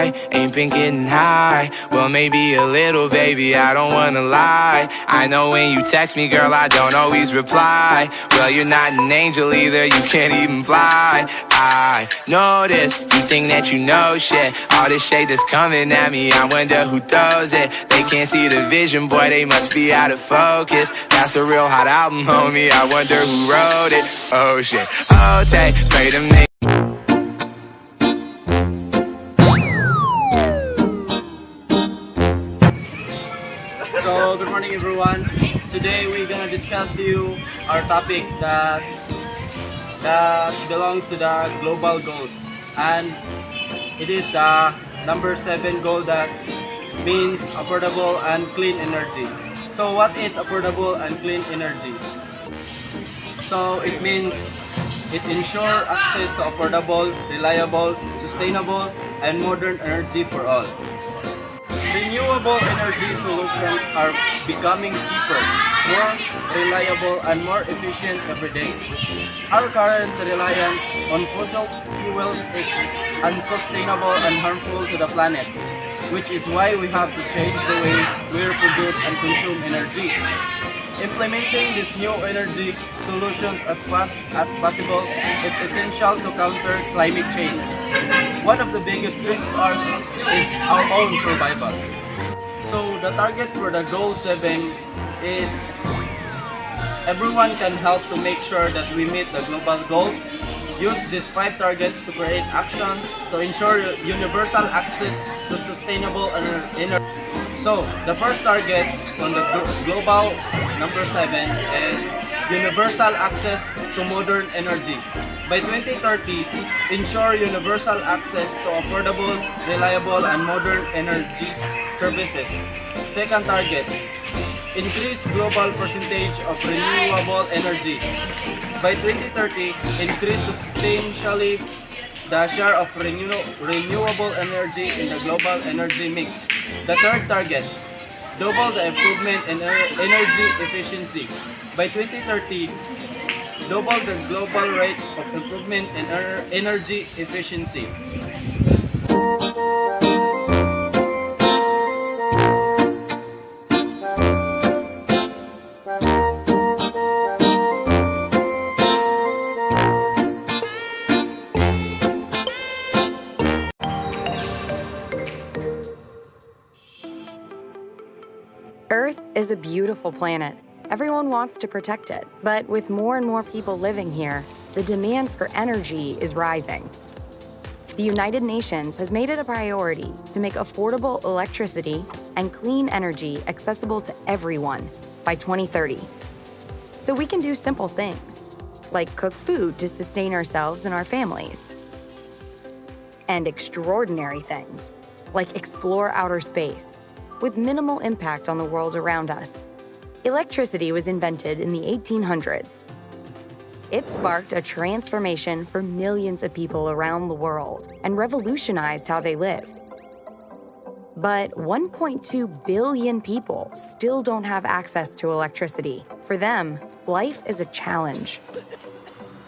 why ain't been getting high. Well, maybe a little, baby, I don't wanna lie. I know when you text me, girl, I don't always reply. Well, you're not an angel either, you can't even fly. I know this, you think that you know shit. All this shade that's coming at me, I wonder who throws it. They can't see the vision, boy, they must be out of focus. That's a real hot album, homie, I wonder who wrote it. Oh shit, oh take, pray them niggas. So, good morning everyone. Today we're gonna discuss to you our topic that belongs to the global goals, and it is the number 7 goal that means affordable and clean energy. So what is affordable and clean energy? So it means it ensures access to affordable, reliable, sustainable, and modern energy for all. Renewable energy solutions are becoming cheaper, more reliable, and more efficient every day. Our current reliance on fossil fuels is unsustainable and harmful to the planet, which is why we have to change the way we produce and consume energy. Implementing these new energy solutions as fast as possible is essential to counter climate change. One of the biggest threats is our own survival. So the target for the goal 7 is everyone can help to make sure that we meet the global goals. Use these 5 targets to create action to ensure universal access to sustainable energy. So, the first target on the global number 7 is universal access to modern energy. By 2030, ensure universal access to affordable, reliable, and modern energy services. Second target, increase global percentage of renewable energy. By 2030, increase substantially the share of renewable energy in the global energy mix. The third target, double the improvement in energy efficiency. By 2030, double the global rate of improvement in energy efficiency. Earth is a beautiful planet. Everyone wants to protect it, but with more and more people living here, the demand for energy is rising. The United Nations has made it a priority to make affordable electricity and clean energy accessible to everyone by 2030. So we can do simple things, like cook food to sustain ourselves and our families. And extraordinary things, like explore outer space, with minimal impact on the world around us. Electricity was invented in the 1800s. It sparked a transformation for millions of people around the world and revolutionized how they lived. But 1.2 billion people still don't have access to electricity. For them, life is a challenge.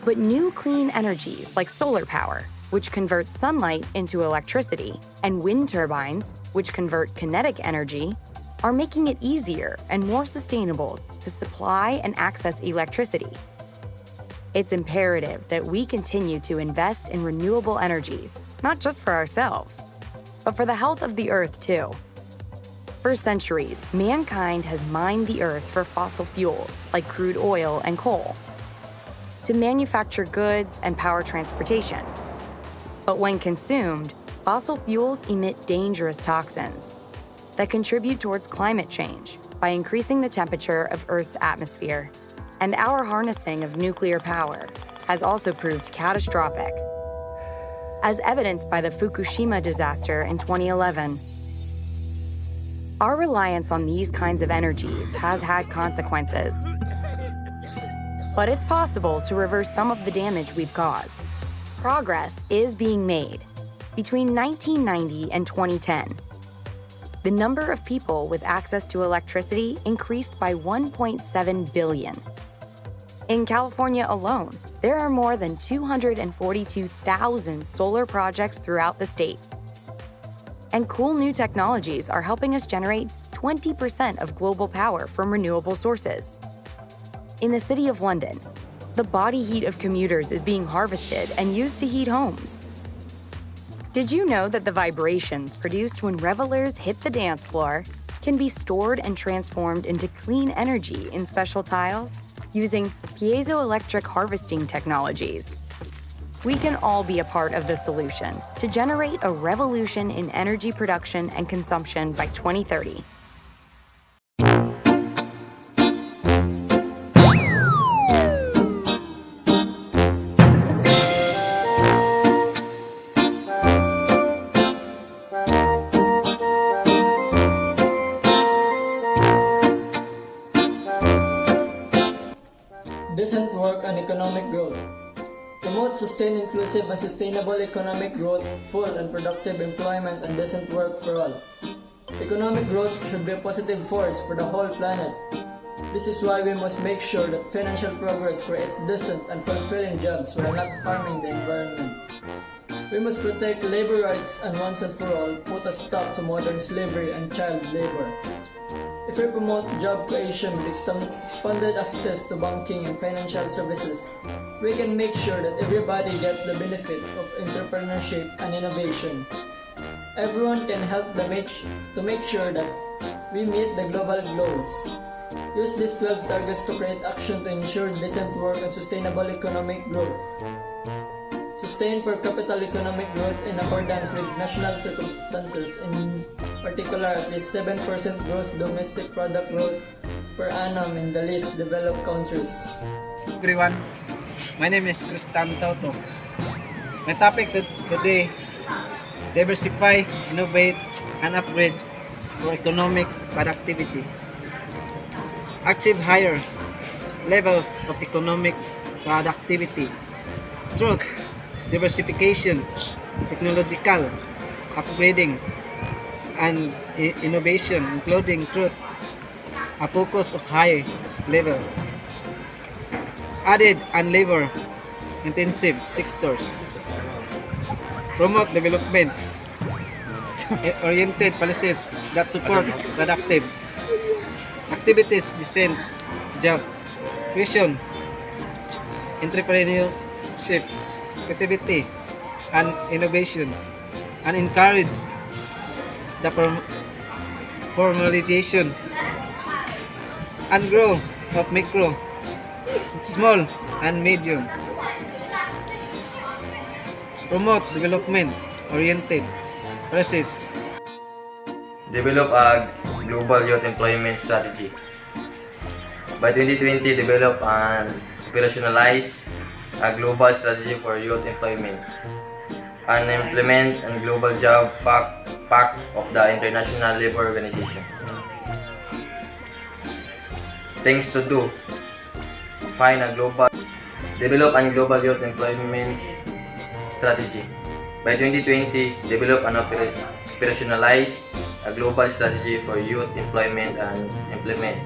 But new clean energies like solar power, which converts sunlight into electricity, and wind turbines, which convert kinetic energy, are making it easier and more sustainable to supply and access electricity. It's imperative that we continue to invest in renewable energies, not just for ourselves, but for the health of the Earth too. For centuries, mankind has mined the Earth for fossil fuels like crude oil and coal to manufacture goods and power transportation. But when consumed, fossil fuels emit dangerous toxins that contribute towards climate change by increasing the temperature of Earth's atmosphere. And our harnessing of nuclear power has also proved catastrophic, as evidenced by the Fukushima disaster in 2011. Our reliance on these kinds of energies has had consequences. But it's possible to reverse some of the damage we've caused. Progress is being made. Between 1990 and 2010, the number of people with access to electricity increased by 1.7 billion. In California alone, there are more than 242,000 solar projects throughout the state. And cool new technologies are helping us generate 20% of global power from renewable sources. In the City of London, the body heat of commuters is being harvested and used to heat homes. Did you know that the vibrations produced when revelers hit the dance floor can be stored and transformed into clean energy in special tiles using piezoelectric harvesting technologies? We can all be a part of the solution to generate a revolution in energy production and consumption by 2030. Decent work and economic growth. Promote sustained, inclusive, and sustainable economic growth, full and productive employment, and decent work for all. Economic growth should be a positive force for the whole planet. This is why we must make sure that financial progress creates decent and fulfilling jobs while not harming the environment. We must protect labor rights and once and for all put a stop to modern slavery and child labor. If we promote job creation with expanded access to banking and financial services, we can make sure that everybody gets the benefit of entrepreneurship and innovation. Everyone can help to make sure that we meet the global goals. Use these 12 targets to create action to ensure decent work and sustainable economic growth. Sustain per capita economic growth in accordance with national circumstances, in particular at least 7% gross domestic product growth per annum in the least developed countries. Everyone, my name is Kristan Toto. My topic today: diversify, innovate, and upgrade for economic productivity. Achieve higher levels of economic productivity. Truth, diversification, technological upgrading, and innovation, including truth, a focus of high level. Added and labor intensive sectors. Promote development oriented policies that support productive activities, decent job creation, entrepreneurship, creativity, and innovation, and encourage the formalization and growth of micro, small, and medium. Promote development-oriented policies. Develop a global youth employment strategy. By 2020, develop and operationalize a global strategy for youth employment and implement a global job pact of the International Labour Organization. Things to do: develop a global youth employment strategy. By 2020, develop and operationalize a global strategy for youth employment and implement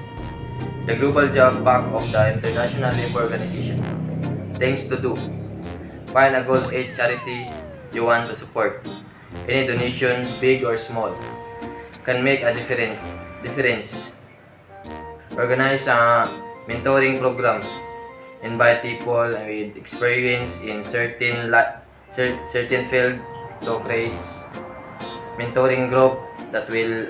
the global job pact of the International Labour Organization. Things to do: find a goal aid charity you want to support. Any donation, big or small, can make a difference. Organize a mentoring program. Invite people with experience in certain field to create mentoring group that will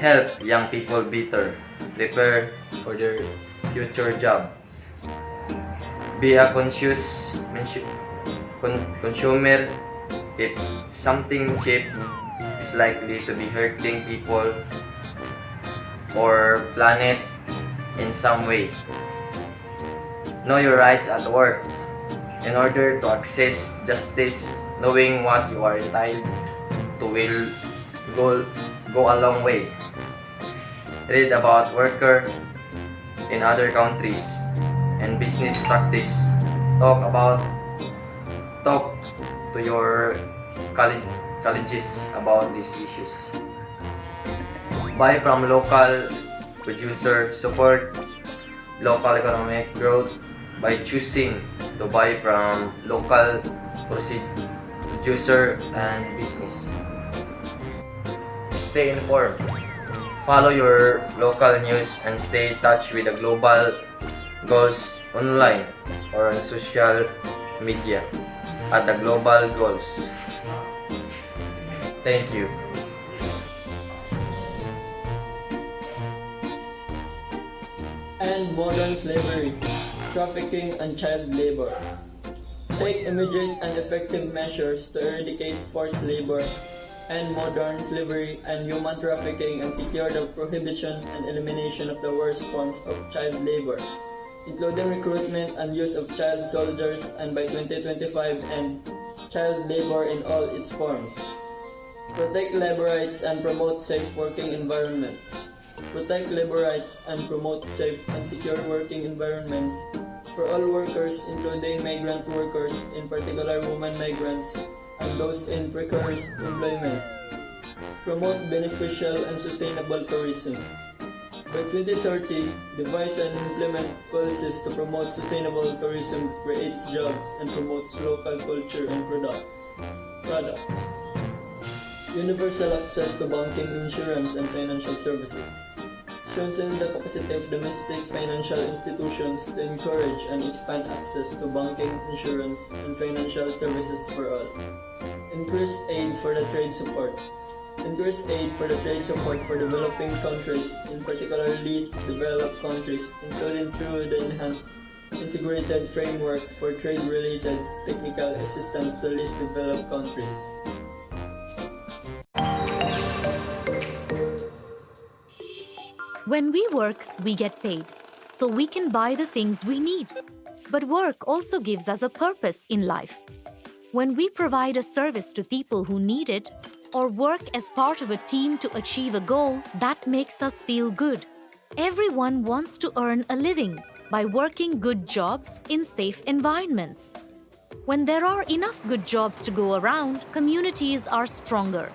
help young people better prepare for their future jobs. Be a conscious consumer. If something cheap is likely to be hurting people or planet in some way. Know your rights at work. In order to access justice, knowing what you are entitled to will go a long way. Read about worker in other countries and business practice. Talk to your colleges about these issues. Buy from local producer. Support local economic growth by choosing to buy from local producer and business. stay informed. Follow your local news and stay in touch with the global goals online or on social media at the global goals. Thank you. End modern slavery, trafficking, and child labor. Take immediate and effective measures to eradicate forced labor, end modern slavery and human trafficking, and secure the prohibition and elimination of the worst forms of child labor, including recruitment and use of child soldiers, and by 2025 end child labor in all its forms. Protect labor rights and promote safe working environments. Protect labor rights and promote safe and secure working environments for all workers, including migrant workers, in particular women migrants, and those in precarious employment. Promote beneficial and sustainable tourism. By 2030, devise and implement policies to promote sustainable tourism that creates jobs and promotes local culture and products. Universal access to banking, insurance, and financial services. Strengthen the capacity of domestic financial institutions to encourage and expand access to banking, insurance, and financial services for all. Increase aid for the trade support. Increase aid for the trade support for developing countries, in particular least developed countries, including through the enhanced integrated framework for trade-related technical assistance to least developed countries. When we work, we get paid, so we can buy the things we need. But work also gives us a purpose in life. When we provide a service to people who need it, or work as part of a team to achieve a goal, that makes us feel good. Everyone wants to earn a living by working good jobs in safe environments. When there are enough good jobs to go around, communities are stronger.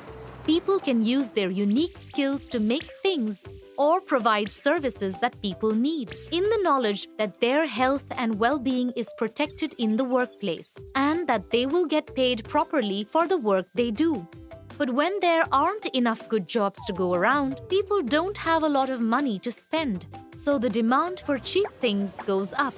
People can use their unique skills to make things or provide services that people need, in the knowledge that their health and well-being is protected in the workplace and that they will get paid properly for the work they do. But when there aren't enough good jobs to go around, people don't have a lot of money to spend. So the demand for cheap things goes up,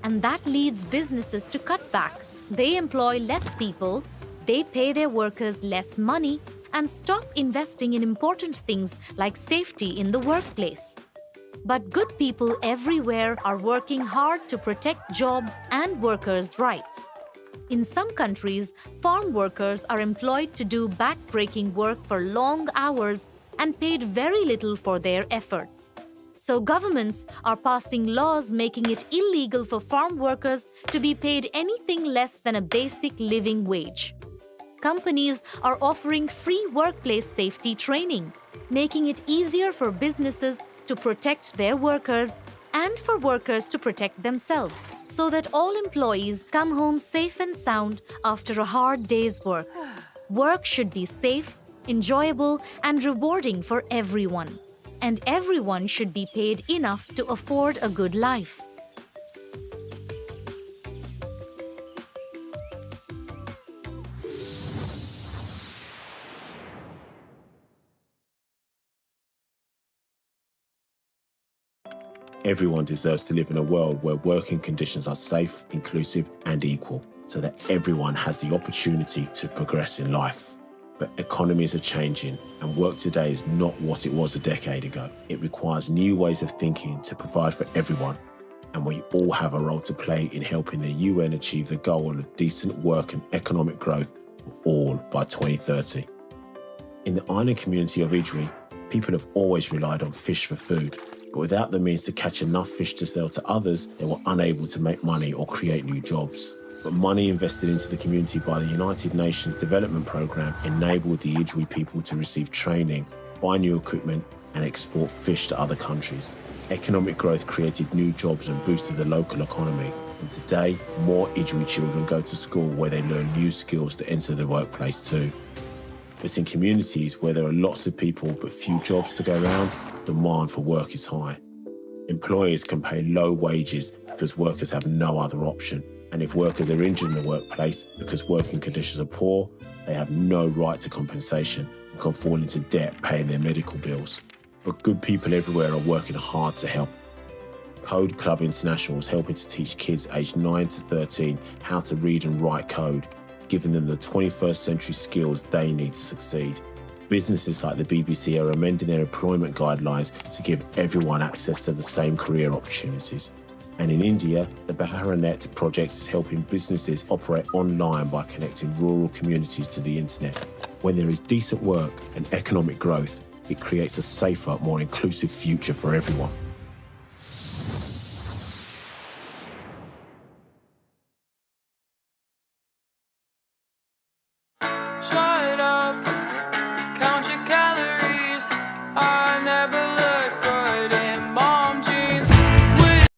and that leads businesses to cut back. They employ less people, they pay their workers less money, and stop investing in important things like safety in the workplace. But good people everywhere are working hard to protect jobs and workers' rights. In some countries, farm workers are employed to do back-breaking work for long hours and paid very little for their efforts. So governments are passing laws making it illegal for farm workers to be paid anything less than a basic living wage. Companies are offering free workplace safety training, making it easier for businesses to protect their workers and for workers to protect themselves, so that all employees come home safe and sound after a hard day's work. Work should be safe, enjoyable, and rewarding for everyone, and everyone should be paid enough to afford a good life. Everyone deserves to live in a world where working conditions are safe, inclusive, and equal, so that everyone has the opportunity to progress in life. But economies are changing, and work today is not what it was a decade ago. It requires new ways of thinking to provide for everyone, and we all have a role to play in helping the UN achieve the goal of decent work and economic growth for all by 2030. In the island community of Idri, people have always relied on fish for food, but without the means to catch enough fish to sell to others, they were unable to make money or create new jobs. But money invested into the community by the United Nations Development Programme enabled the Idri people to receive training, buy new equipment, and export fish to other countries. Economic growth created new jobs and boosted the local economy. And today, more Idri children go to school where they learn new skills to enter the workplace too. But in communities where there are lots of people but few jobs to go around, demand for work is high. Employers can pay low wages because workers have no other option. And if workers are injured in the workplace because working conditions are poor, they have no right to compensation and can fall into debt paying their medical bills. But good people everywhere are working hard to help. Code Club International is helping to teach kids aged 9 to 13 how to read and write code, giving them the 21st century skills they need to succeed. Businesses like the BBC are amending their employment guidelines to give everyone access to the same career opportunities. And in India, the Bharanet project is helping businesses operate online by connecting rural communities to the internet. When there is decent work and economic growth, it creates a safer, more inclusive future for everyone.